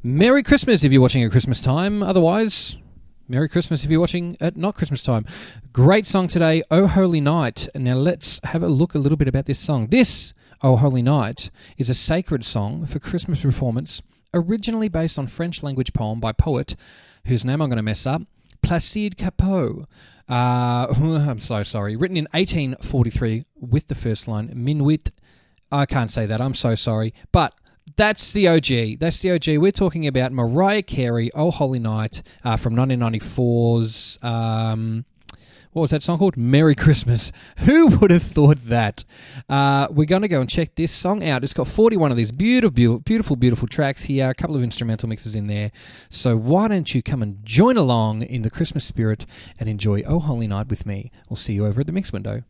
Merry Christmas if you're watching at Christmas time. Otherwise, Merry Christmas if you're watching at not Christmas time. Great song today, Oh Holy Night. Now let's have a look a little bit about this song. This, Oh Holy Night, is a sacred song for Christmas performance, originally based on French language poem by poet, whose name I'm going to mess up, Placide Cappeau. I'm so sorry. Written in 1843 with the first line, Minuit. I can't say that. I'm so sorry. But that's the OG. That's the OG. We're talking about Mariah Carey, Oh Holy Night, from 1994's, what was that song called? Merry Christmas. Who would have thought that? We're going to go and check this song out. It's got 41 of these beautiful tracks here, a couple of instrumental mixes in there. So why don't you come and join along in the Christmas spirit and enjoy Oh Holy Night with me. We'll see you over at the mix window.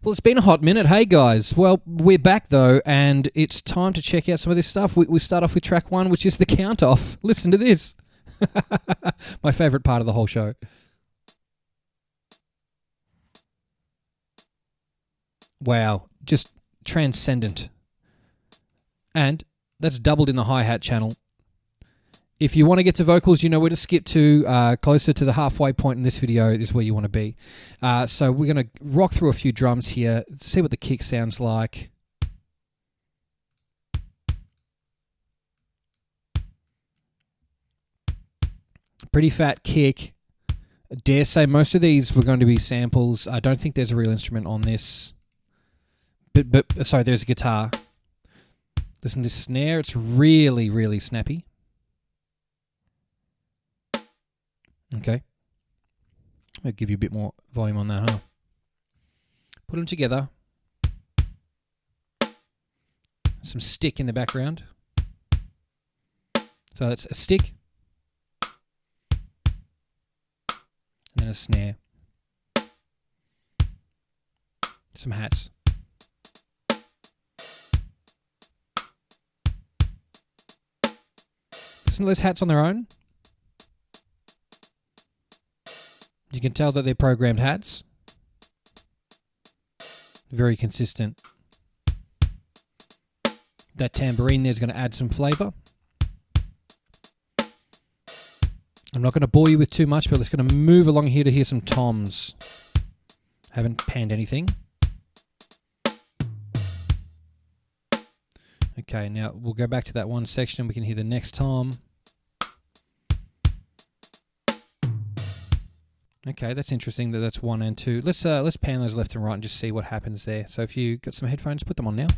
Well, it's been a hot minute. Hey, guys. Well, we're back, though, and it's time to check out some of this stuff. We start off with track one, which is the count-off. Listen to this. My favourite part of the whole show. Wow. Just transcendent. And that's doubled in the hi-hat channel. If you want to get to vocals, you know where to skip to. Closer to the halfway point in this video is where you want to be. So we're going to rock through a few drums here, see what the kick sounds like. Pretty fat kick. I dare say most of these were going to be samples. I don't think there's a real instrument on this. But sorry, there's a guitar. Listen to this snare. It's really, really snappy. Okay. I'll give you a bit more volume on that, huh? Put them together. Some stick in the background. So that's a stick. And then a snare. Some hats. Listen to those hats on their own. You can tell that they're programmed hats. Very consistent. That tambourine there is going to add some flavour. I'm not going to bore you with too much, but let's going to move along here to hear some toms. Haven't panned anything. Okay, now we'll go back to that one section and we can hear the next tom. Okay, that's interesting that that's 1 and 2. Let's pan those left and right and just see what happens there. So if you got some headphones, put them on now.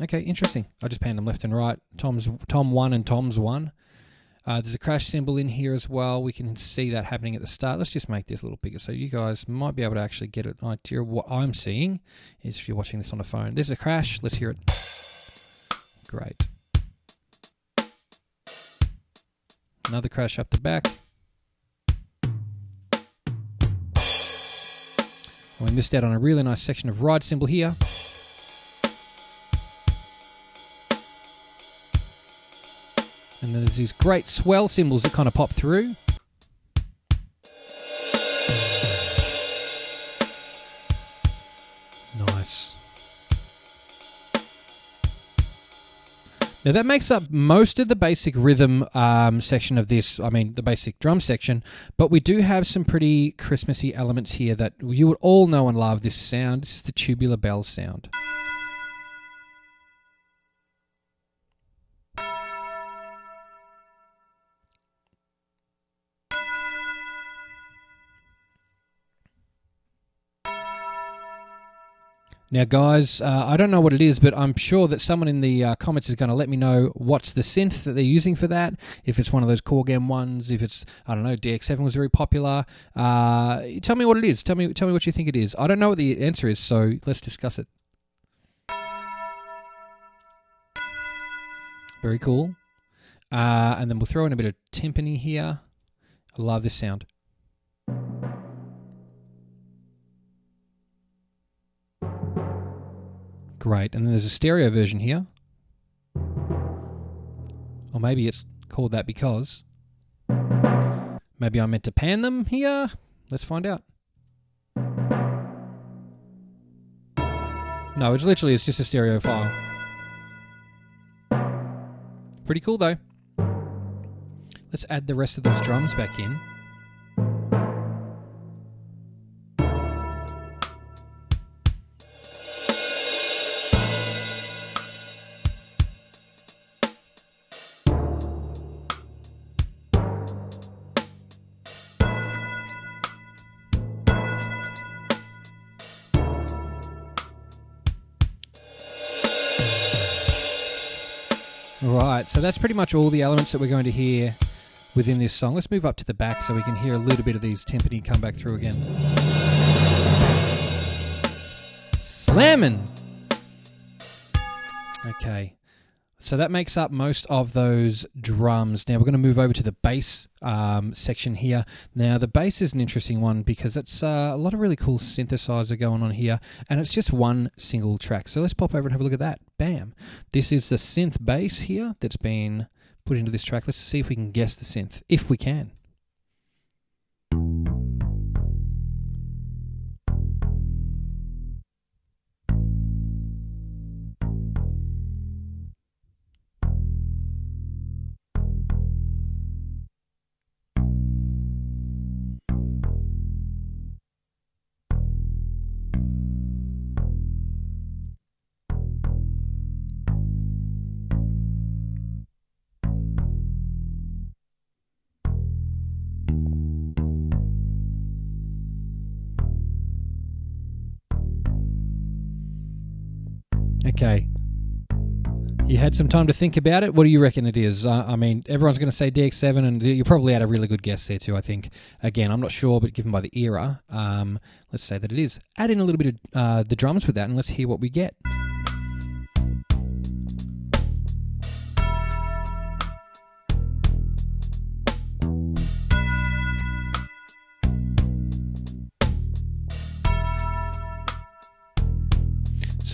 Okay, interesting. I just panned them left and right. Tom 1 and Tom's 1. There's a crash cymbal in here as well. We can see that happening at the start. Let's just make this a little bigger so you guys might be able to actually get an idea of what I'm seeing. Is if you're watching this on a phone. There's a crash. Let's hear it. Great. Another crash up the back. We missed out on a really nice section of ride cymbal here. And then there's these great swell cymbals that kind of pop through. Nice. Now that makes up most of the basic rhythm section of this, I mean the basic drum section, but we do have some pretty Christmassy elements here that you would all know and love this sound. This is the tubular bell sound. Now, guys, I don't know what it is, but I'm sure that someone in the comments is going to let me know what's the synth that they're using for that. If it's one of those Korgam ones, if it's, I don't know, DX7 was very popular. Tell me what it is. Tell me what you think it is. I don't know what the answer is, so let's discuss it. Very cool. And then we'll throw in a bit of timpani here. I love this sound. Great, and then there's a stereo version here. Or maybe it's called that because Maybe I'm meant to pan them here? Let's find out. No, it's just a stereo file. Pretty cool though. Let's add the rest of those drums back in. Right, so that's pretty much all the elements that we're going to hear within this song. Let's move up to the back so we can hear a little bit of these timpani come back through again. Slamming! Okay, so that makes up most of those drums. Now we're going to move over to the bass section here. Now the bass is an interesting one because it's a lot of really cool synthesizer going on here, and it's just one single track. So let's pop over and have a look at that. Bam! This is the synth bass here that's been put into this track. Let's see if we can guess the synth, if we can. Okay. You had some time to think about it. What do you reckon it is? I mean, everyone's going to say DX7, and you probably had a really good guess there too, I think. Again, I'm not sure, but given by the era, let's say that it is. Add in a little bit of the drums with that, and let's hear what we get.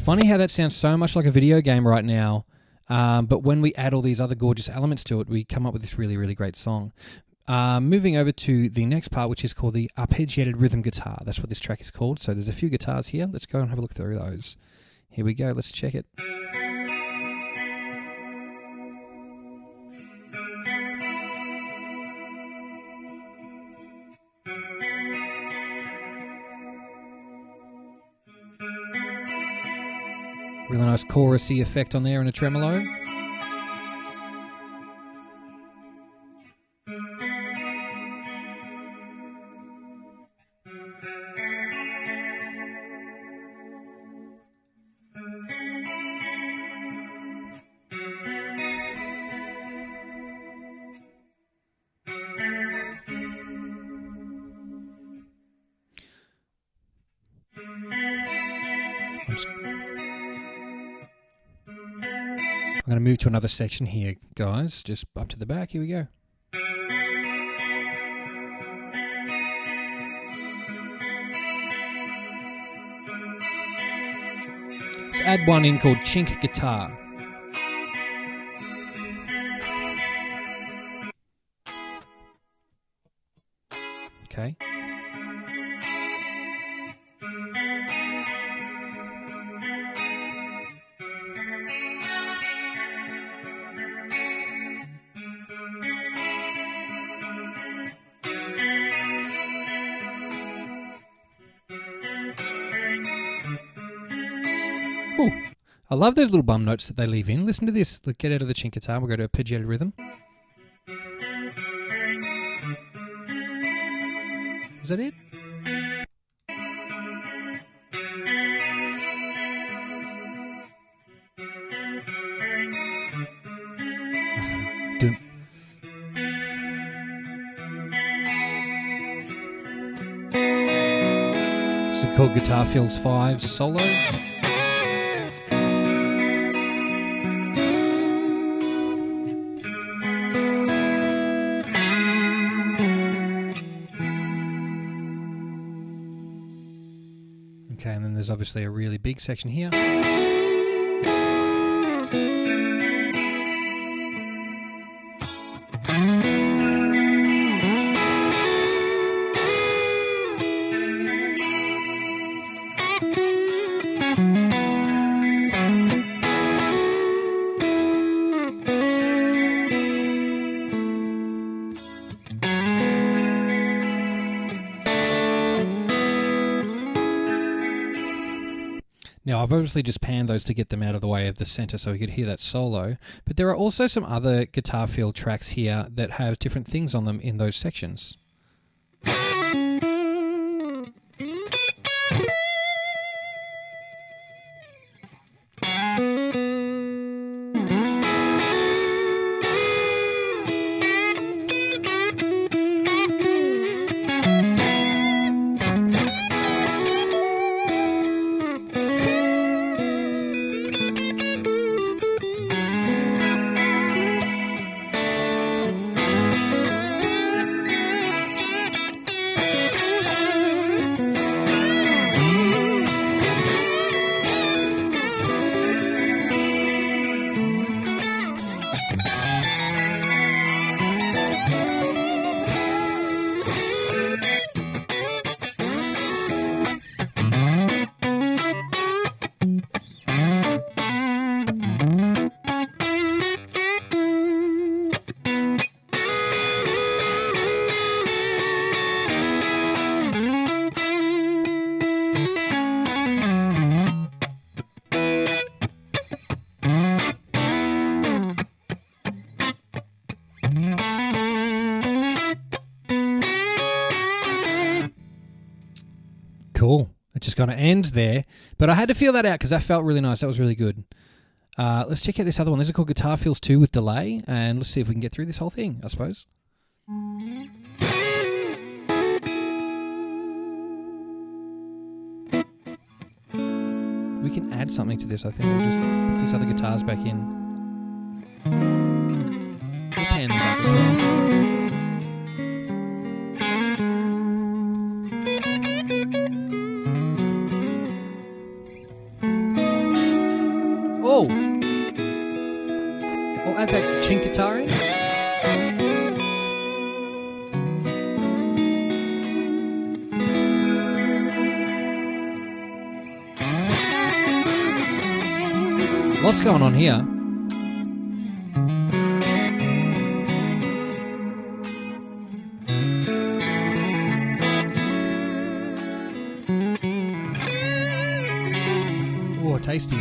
Funny how that sounds so much like a video game right now, but when we add all these other gorgeous elements to it, we come up with this really, really great song. Moving over to the next part, which is called the arpeggiated rhythm guitar. That's what this track is called. So there's a few guitars here. Let's go and have a look through those. Here we go. Let's check it. Really nice chorusy effect on there and a tremolo. I'm going to move to another section here, guys. Just up to the back. Here we go. Let's add one in called Chink Guitar. Okay. Ooh, I love those little bum notes that they leave in. Listen to this. Let's get out of the chink guitar. We'll go to arpeggiated rhythm. Is that it? Doom. This is called Guitar Fills 5 Solo. Okay, and then there's obviously a really big section here. Now, I've obviously just panned those to get them out of the way of the center so we could hear that solo, but there are also some other guitar feel tracks here that have different things on them in those sections. Cool. It just kind of ends there. But I had to feel that out because that felt really nice. That was really good. Let's check out this other one. This is called Guitar Feels 2 with delay. And let's see if we can get through this whole thing, I suppose. We can add something to this, I think. We'll just put these other guitars back in. We'll pan them back as well. Oh! We'll add that chink guitar in. What's going on here? Oh, tasty.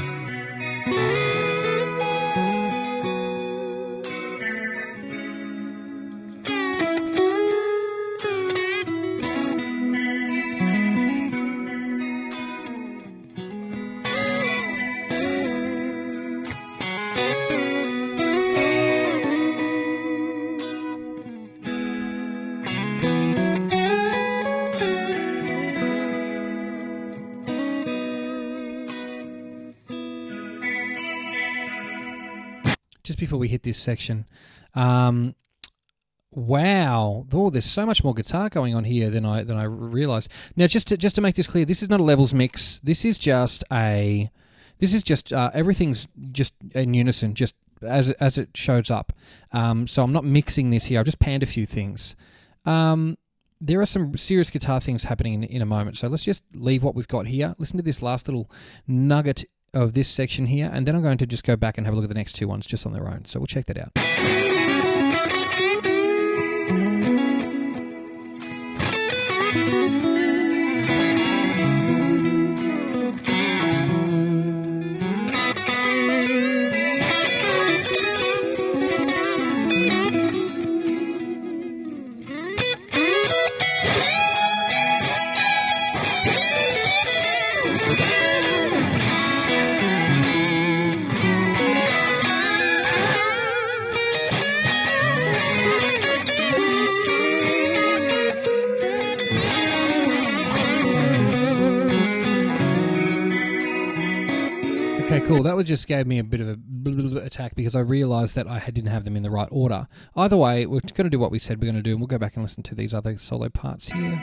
Just before we hit this section, wow! Oh, there's so much more guitar going on here than I realized. Now, just to make this clear, this is not a levels mix. This is just everything's just in unison, just as it shows up. So I'm not mixing this here. I've just panned a few things. There are some serious guitar things happening in a moment. So let's just leave what we've got here. Listen to this last little nugget of this section here, and then I'm going to just go back and have a look at the next two ones just on their own. So we'll check that out. Okay, cool. That just gave me a bit of a attack because I realised that I didn't have them in the right order. Either way, we're going to do what we said we're going to do, and we'll go back and listen to these other solo parts here.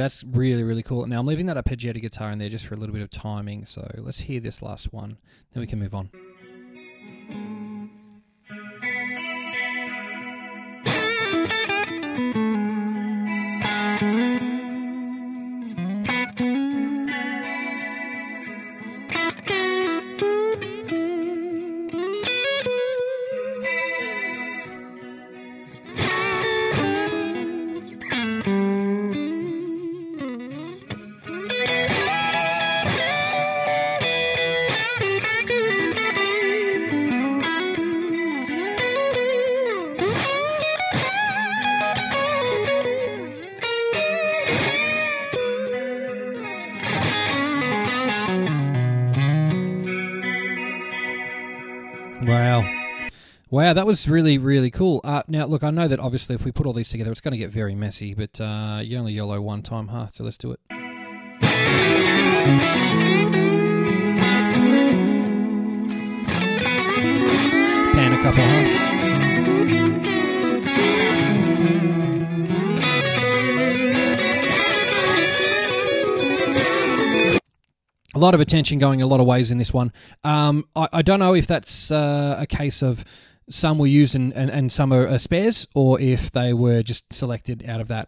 That's really, really cool. Now, I'm leaving that arpeggiated guitar in there just for a little bit of timing, so let's hear this last one, then we can move on. Wow, that was really, really cool. Now, look, I know that obviously if we put all these together, it's going to get very messy, but you only YOLO one time, huh? So let's do it. Pan a couple, huh? A lot of attention going a lot of ways in this one. I don't know if that's a case of some were used and some are spares, or if they were just selected out of that.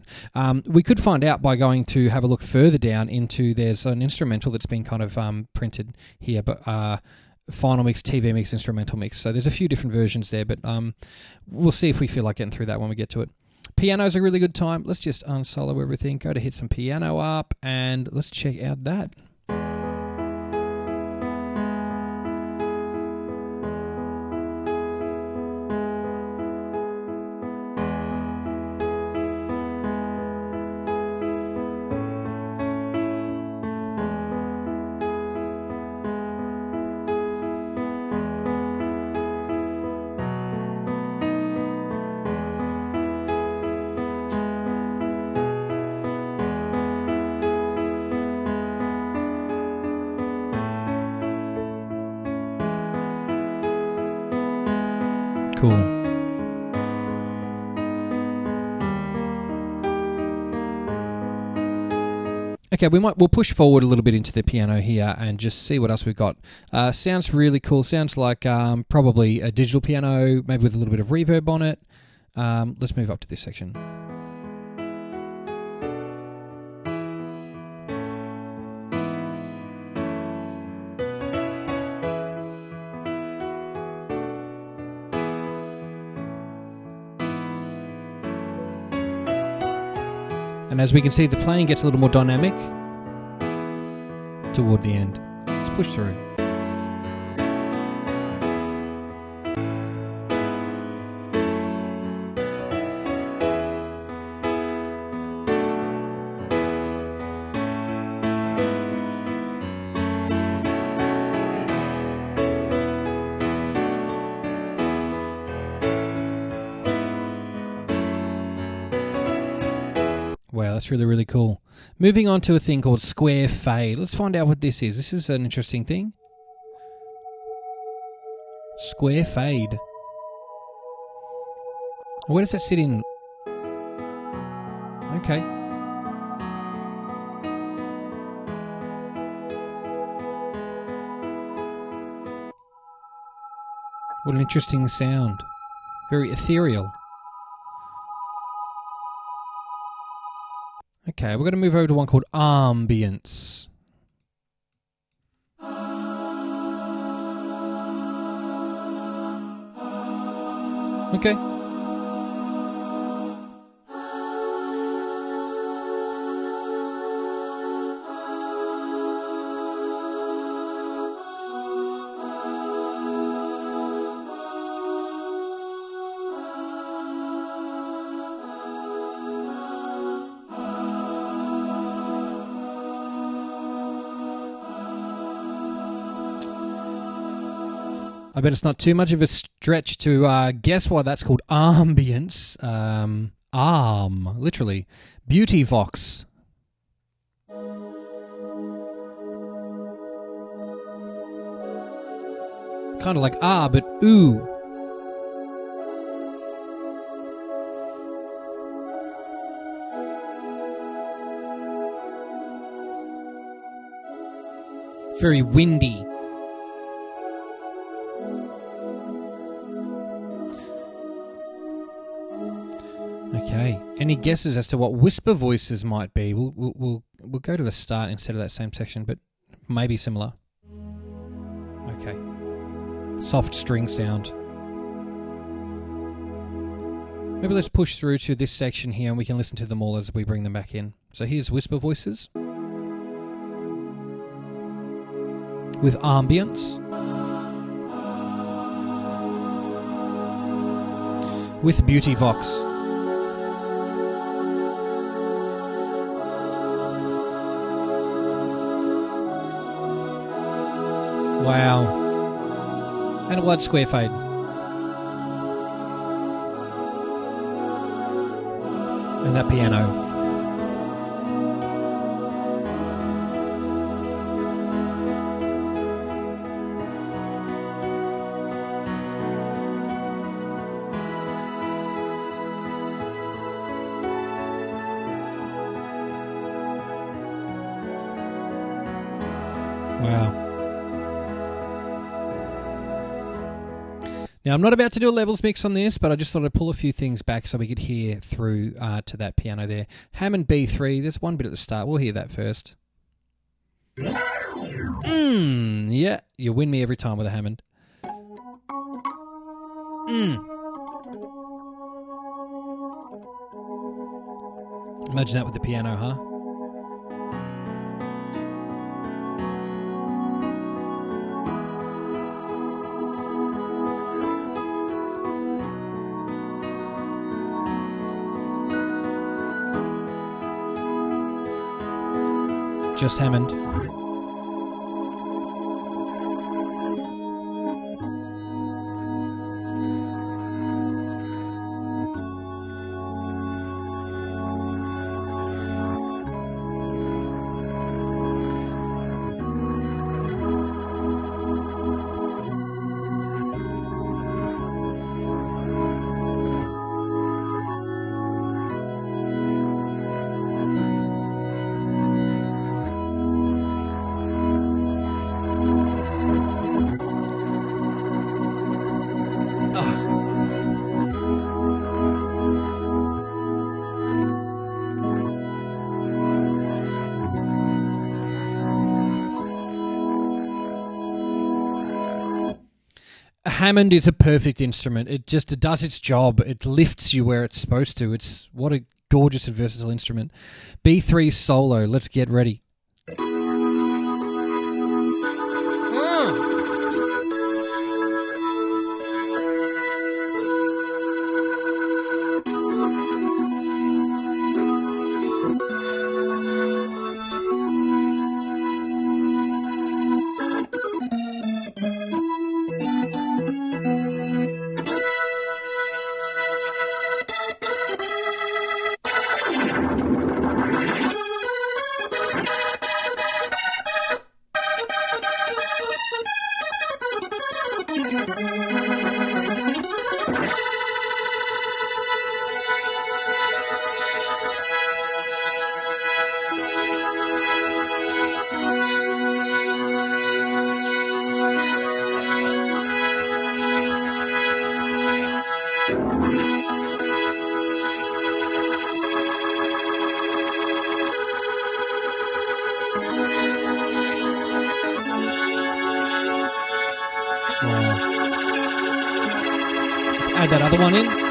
We could find out by going to have a look further down into, there's an instrumental that's been kind of printed here, but final mix, TV mix, instrumental mix. So there's a few different versions there, but we'll see if we feel like getting through that when we get to it. Piano's a really good time. Let's just unsolo everything, go to hit some piano up, and let's check out that. Cool. Okay, we'll push forward a little bit into the piano here and just see what else we've got. Sounds really cool. Sounds like probably a digital piano, maybe with a little bit of reverb on it. Let's move up to this section. And as we can see, the playing gets a little more dynamic toward the end. Let's push through. Wow, that's really, really cool. Moving on to a thing called square fade. Let's find out what this is. This is an interesting thing. Square fade. Where does that sit in? Okay. What an interesting sound. Very ethereal. Okay, we're going to move over to one called ambience. Okay. I bet it's not too much of a stretch to guess why that's called ambience. Literally. Beauty Vox. Kind of like but ooh. Very windy. Okay. Any guesses as to what whisper voices might be? We'll go to the start instead of that same section, but maybe similar. Okay. Soft string sound. Maybe let's push through to this section here and we can listen to them all as we bring them back in. So here's whisper voices. With ambience. With beauty vox. Wow. And a wide square fade. And that piano. Wow. Now, I'm not about to do a levels mix on this, but I just thought I'd pull a few things back so we could hear through to that piano there. Hammond B3, there's one bit at the start. We'll hear that first. Yeah, you win me every time with a Hammond. Imagine that with the piano, huh? Just Hammond. Hammond is a perfect instrument. It does its job. It lifts you where it's supposed to. It's what a gorgeous and versatile instrument. B3 solo. Let's get ready. Add that other one in.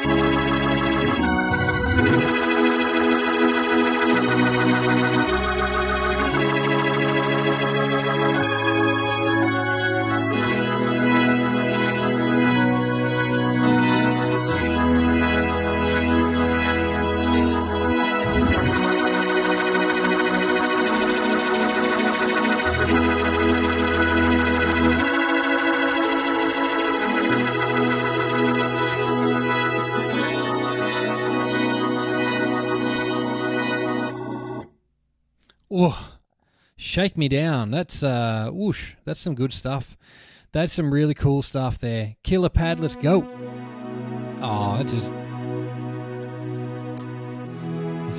Oh, shake me down. That's whoosh. That's some good stuff. That's some really cool stuff there. Killer pad, let's go. Oh, it's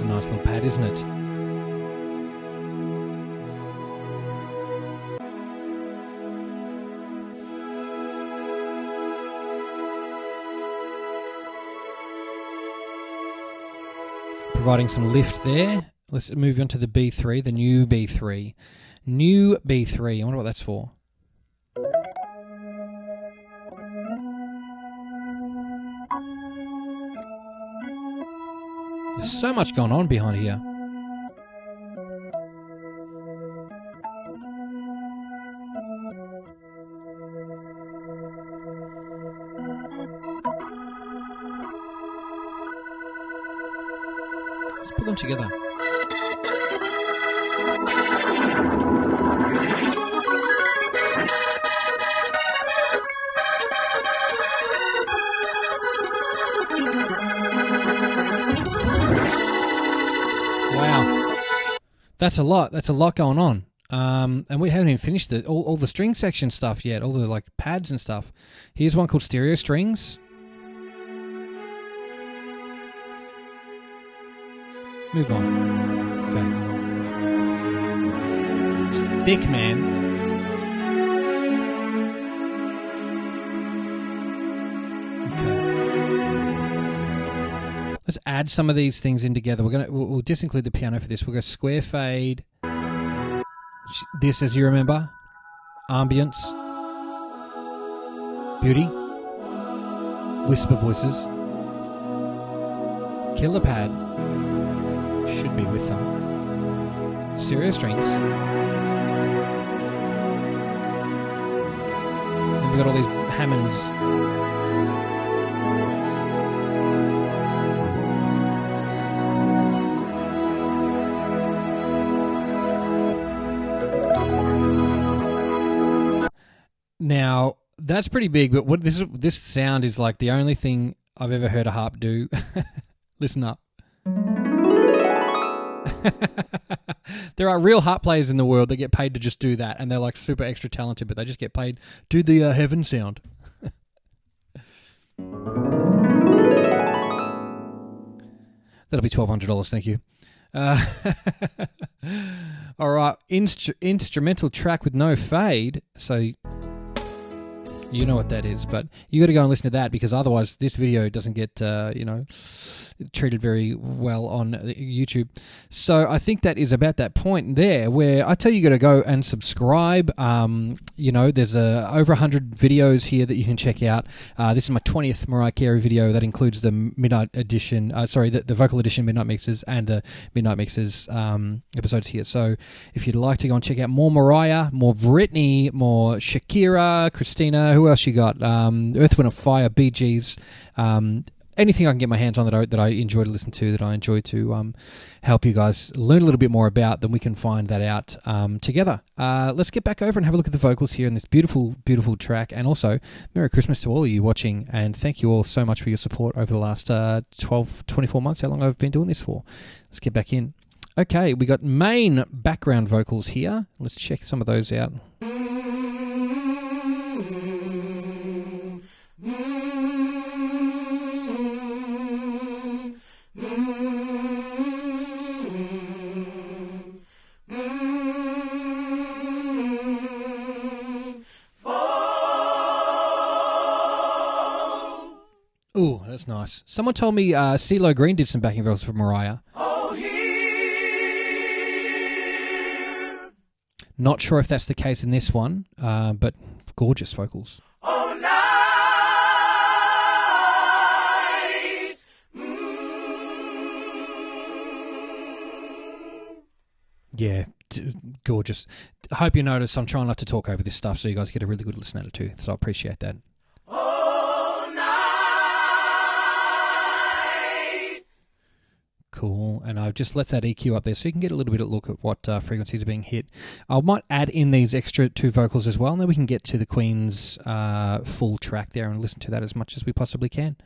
a nice little pad, isn't it? providing some lift there. Let's move on to the B3, the new B3. New B3. I wonder what that's for. There's so much going on behind here. Let's put them together. Wow. That's a lot. That's a lot going on. And we haven't even finished all the string section stuff yet, all the like pads and stuff. Here's one called Stereo Strings. Move on. Okay. It's thick, man. Okay. Let's add some of these things in together. We'll disinclude the piano for this. We'll go square fade. This, as you remember, ambience, beauty, whisper voices, killer pad. Should be with them. Stereo strings. And we've got all these Hammonds. Now, that's pretty big, but what this sound is like the only thing I've ever heard a harp do. Listen up. There are real harp players in the world that get paid to just do that, and they're like super extra talented, but they just get paid do the heaven sound. That'll be $1,200, thank you. All right, instrumental track with no fade. So you know what that is, but you got to go and listen to that, because otherwise this video doesn't get treated very well on YouTube. So I think that is about that point there where I tell you got to go and subscribe. There's over 100 videos here that you can check out. This is my 20th Mariah Carey video. That includes the Midnight Edition, the Vocal Edition Midnight Mixes and the Midnight Mixes episodes here. So if you'd like to go and check out more Mariah, more Britney, more Shakira, Christina, who else you got? Earth, Wind & Fire, Bee Gees, anything I can get my hands on that I enjoy to listen to, that I enjoy to help you guys learn a little bit more about, then we can find that out together. Let's get back over and have a look at the vocals here in this beautiful, beautiful track. And also, Merry Christmas to all of you watching, and thank you all so much for your support over the last 24 months, how long I've been doing this for. Let's get back in. Okay, we got main background vocals here. Let's check some of those out. Ooh, that's nice. Someone told me CeeLo Green did some backing vocals for Mariah. Oh, here. Not sure if that's the case in this one, but gorgeous vocals. Oh, night. Yeah, gorgeous. I hope you notice I'm trying not to talk over this stuff so you guys get a really good listen at it too, so I appreciate that. Cool, and I've just left that EQ up there so you can get a little bit of a look at what frequencies are being hit. I might add in these extra two vocals as well, and then we can get to the Queen's full track there and listen to that as much as we possibly can.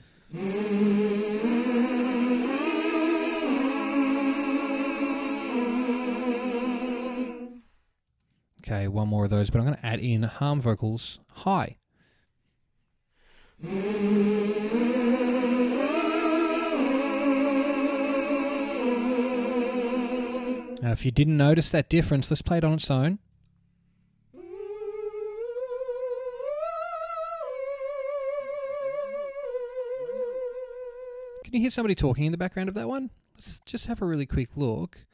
Okay, one more of those, but I'm going to add in harm vocals high. Now, if you didn't notice that difference, let's play it on its own. Can you hear somebody talking in the background of that one? let's just have a really quick look.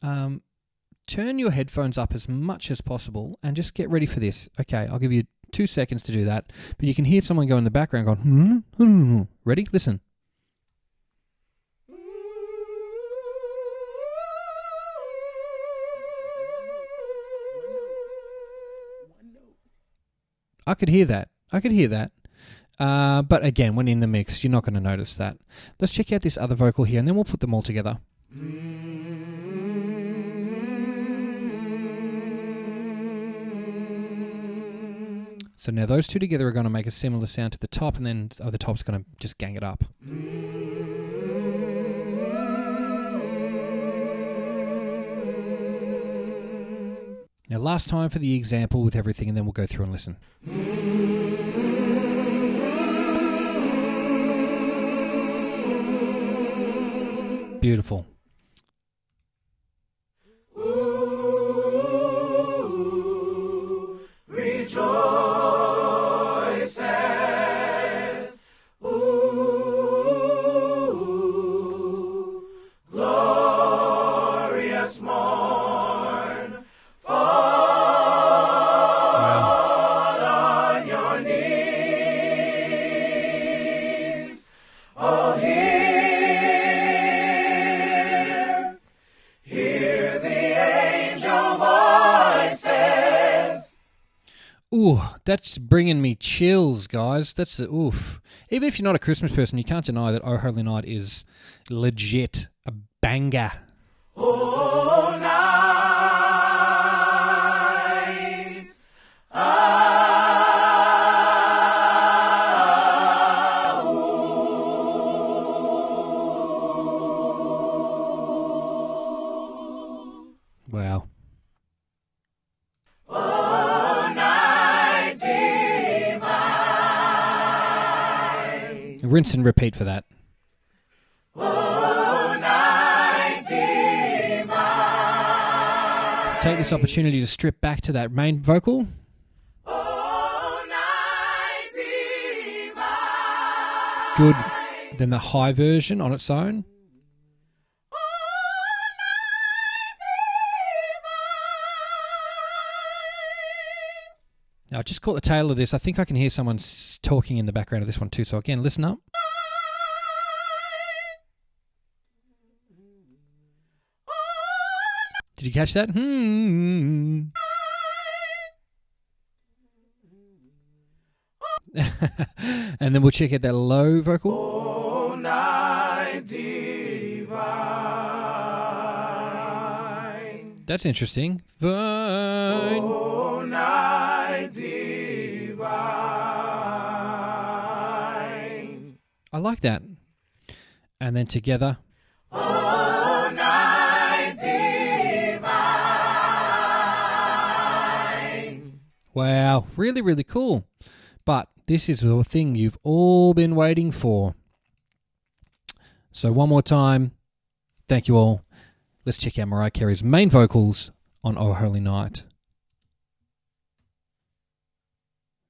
Turn your headphones up as much as possible and just get ready for this. Okay, I'll give you 2 seconds to do that. But you can hear someone go in the background going, Ready? Listen. I could hear that. But again, when in the mix, you're not going to notice that. Let's check out this other vocal here, and then we'll put them all together. So now those two together are going to make a similar sound to the top, and then the top's going to just gang it up. Now last time for the example with everything, and then we'll go through and listen. Beautiful. Ooh, that's bringing me chills, guys. That's oof. Even if you're not a Christmas person, you can't deny that Oh Holy Night is legit a banger. Oh, night. Wow. Rinse and repeat for that. Take this opportunity to strip back to that main vocal. Good. Then the high version on its own. Now, I just caught the tail of this. I think I can hear someone talking in the background of this one too. So again, listen up. Did you catch that? And then we'll check out that low vocal. Oh, night divine. That's interesting. Fine. Oh, night divine. I like that. And then together. Oh, night divine. Wow, really, really cool. But this is the thing you've all been waiting for. So one more time, thank you all. Let's check out Mariah Carey's main vocals on Oh Holy Night.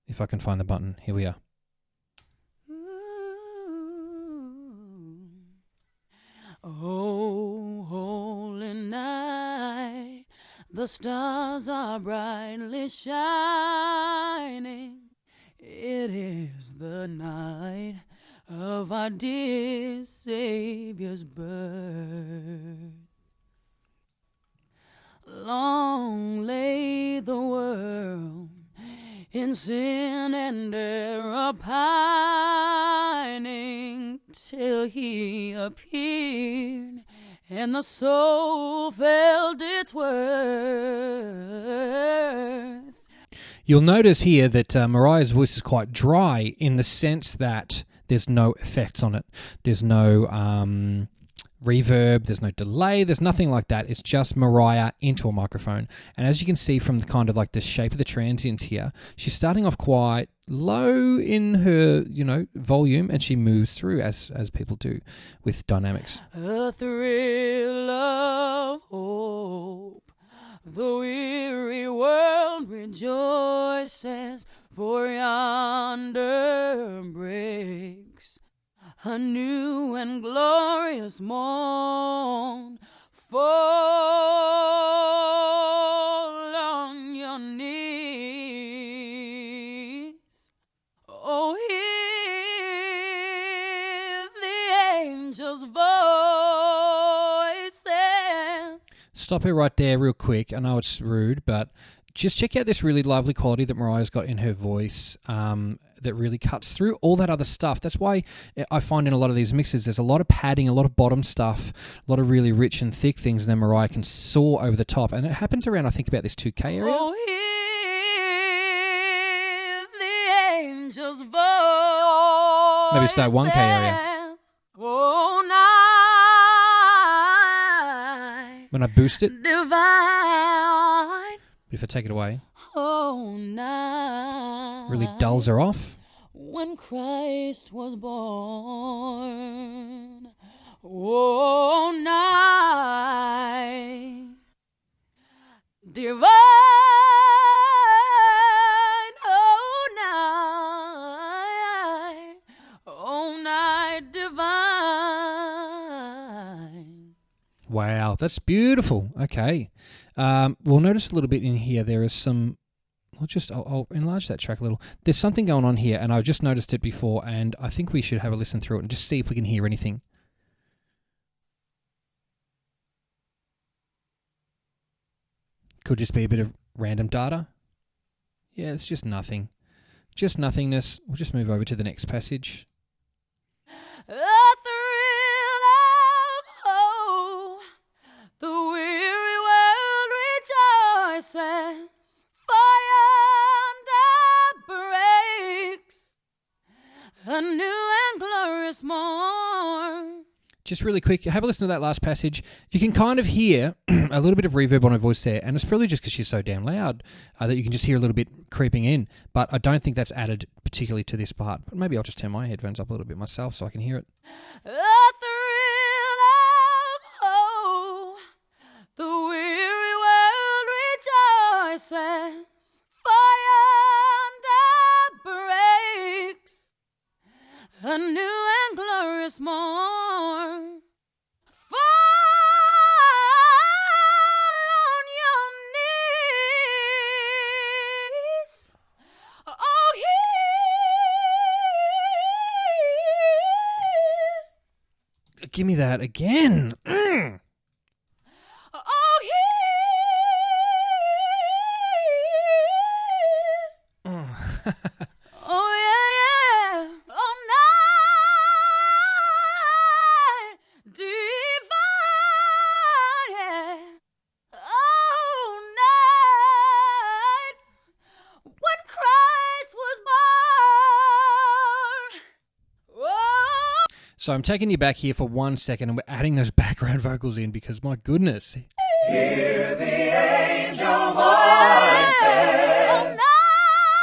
If I can find the button, here we are. Oh, holy night, the stars are brightly shining. It is the night of our dear Savior's birth. Long lay the world in sin and error pining, till he appeared and the soul felt its worth. You'll notice here that Mariah's voice is quite dry in the sense that there's no effects on it. There's no reverb, there's no delay, there's nothing like that. It's just Mariah into a microphone. And as you can see from the kind of like the shape of the transients here, she's starting off quite low in her, volume, and she moves through as people do with dynamics. A thrill of hope, the weary world rejoices, for yonder breaks a new and glorious morning. stop her right there real quick. I know it's rude, but just check out this really lovely quality that Mariah's got in her voice that really cuts through all that other stuff. That's why I find in a lot of these mixes there's a lot of padding, a lot of bottom stuff, a lot of really rich and thick things, and then Mariah can soar over the top. And it happens around, I think, about this 2K area. Oh, hear the angels' voice. Maybe it's that 1K area. Oh, night. When I boost it, Divine. if I take it away, Oh, night. really dulls her off. When Christ was born. Oh, night. Divine. Oh, night. Oh, night divine. Wow, that's beautiful. Okay. We'll notice a little bit in here. There is some... I'll enlarge that track a little. There's something going on here, and I've just noticed it before, and I think we should have a listen through it and just see if we can hear anything. Could just be a bit of random data. Yeah, it's just nothing. Just nothingness. We'll just move over to the next passage. A thrill of hope, the weary world rejoices. Fire that breaks, a new and glorious morn. Just really quick, have a listen to that last passage. You can kind of hear a little bit of reverb on her voice there, and it's probably just because she's so damn loud that you can just hear a little bit creeping in. But I don't think that's added particularly to this part. But maybe I'll just turn my headphones up a little bit myself so I can hear it. A thrill of hope, the weary world rejoices. Fire that breaks, a new and glorious morn. Fall on your knees. Oh, hear. Give me that again. Oh, hear. Oh, yeah, yeah. Oh, night divine, yeah. Oh, night when Christ was born. Oh. So I'm taking you back here for 1 second, and we're adding those background vocals in because, my goodness.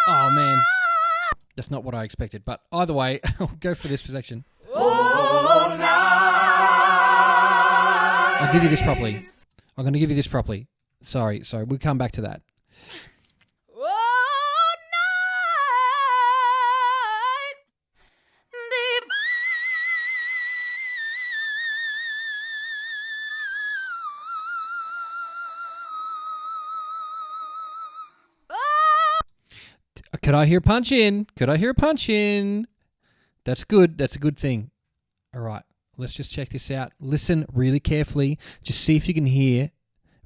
Oh, man. That's not what I expected. But either way, I'll go for this section. Oh, night. I'll give you this properly. I'm going to give you this properly. Sorry. We'll come back to that. Oh, night divine. Could I hear punch in? Could I hear a punch in? That's good. That's a good thing. All right. Let's just check this out. Listen really carefully. Just see if you can hear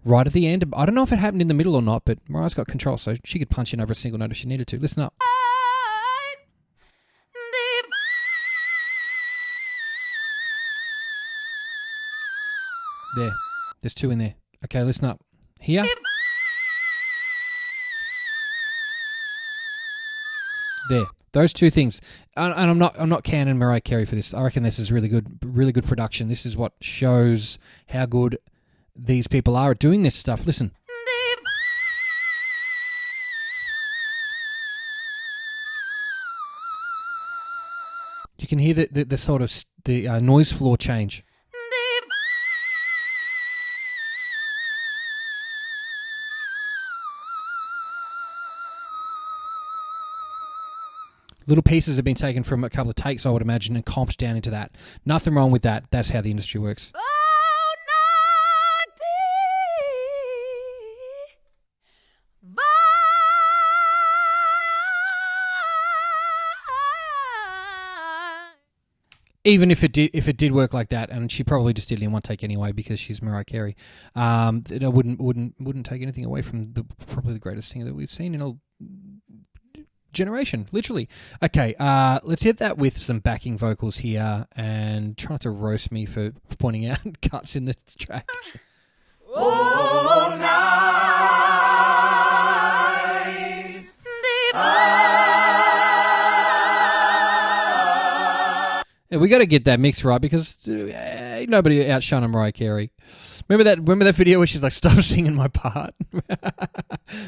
right at the end. I don't know if it happened in the middle or not, but Mariah's got control, so she could punch in over a single note if she needed to. Listen up. There. There's two in there. Okay, listen up. Here. There. Those two things. And I'm not canning Mariah Carey for this. I reckon this is really good production. This is what shows how good these people are at doing this stuff. Listen. You can hear the sort of the noise floor change. Little pieces have been taken from a couple of takes, I would imagine, and comped down into that. Nothing wrong with that. That's how the industry works. Even if it did work like that, and she probably just did it in one take anyway because she's Mariah Carey. It wouldn't take anything away from probably the greatest singer that we've seen in a generation, literally. Okay, let's hit that with some backing vocals here, and try not to roast me for pointing out cuts in this track. All night, Yeah, we got to get that mix right because nobody outshined Mariah Carey. Remember that video where she's like, "Stop singing my part."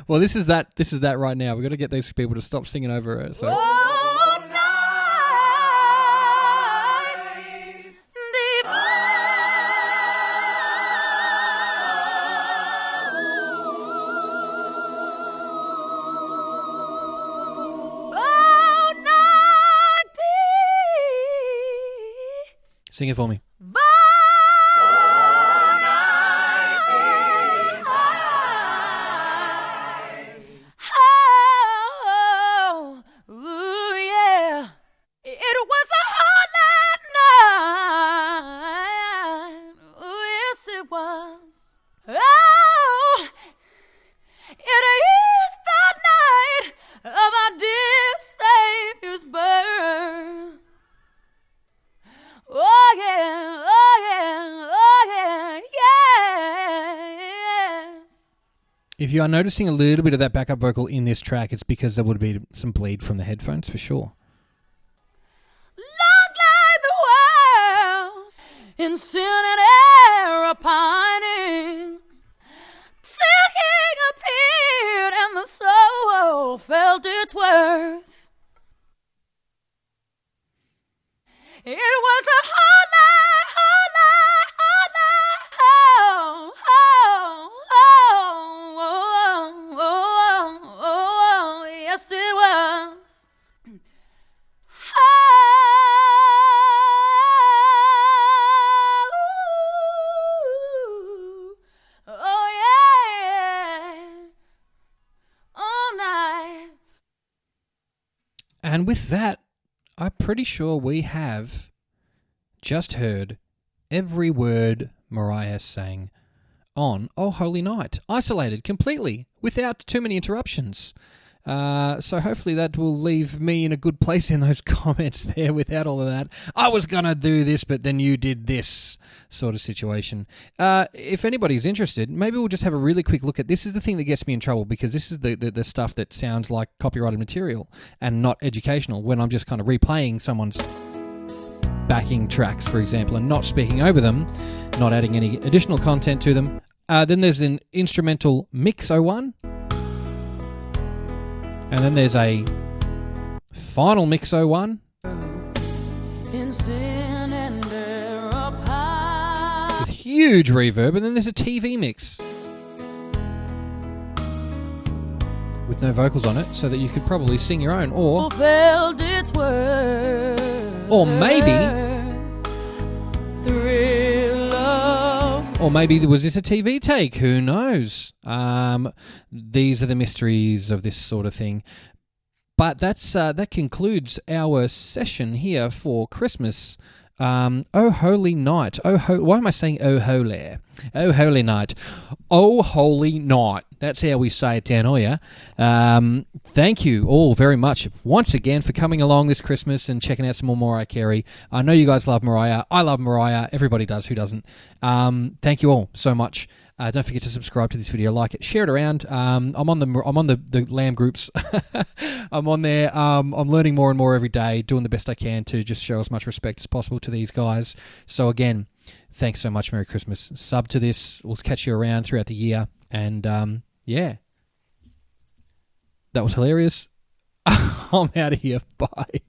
Well, this is that right now. We got to get these people to stop singing over her. So. all night, Sing it for me. If you are noticing a little bit of that backup vocal in this track, it's because there would be some bleed from the headphones for sure. long like the world in sin and error pining, till King appeared and the soul felt its worth. It was a whole life, whole life, whole life, oh, oh, oh, oh, oh, oh, yes it was. Oh, yeah, all night. And with that, I'm pretty sure we have just heard every word Mariah sang on Oh Holy Night, isolated completely, without too many interruptions. So hopefully that will leave me in a good place in those comments there without all of that. I was going to do this, but then you did this sort of situation. If anybody's interested, maybe we'll just have a really quick look at this. Is the thing that gets me in trouble because this is the stuff that sounds like copyrighted material and not educational when I'm just kind of replaying someone's backing tracks, for example, and not speaking over them, not adding any additional content to them. Then there's an instrumental mix 01. And then there's a final mix 01 with huge reverb, and then there's a TV mix with no vocals on it, so that you could probably sing your own, or maybe was this a TV take? Who knows? These are the mysteries of this sort of thing. But that concludes our session here for Christmas. Oh Holy Night. Why am I saying Oh Holy? Oh Holy Night. Oh Holy Night. That's how we say it down here. Thank you all very much once again for coming along this Christmas and checking out some more Mariah Carey. I know you guys love Mariah. I love Mariah. Everybody does. Who doesn't? Thank you all so much. Don't forget to subscribe to this video, like it, share it around. I'm on the Lamb groups. I'm on there. I'm learning more and more every day, doing the best I can to just show as much respect as possible to these guys. So again, thanks so much. Merry Christmas. Sub to this. We'll catch you around throughout the year. And yeah, that was hilarious. I'm out of here. Bye.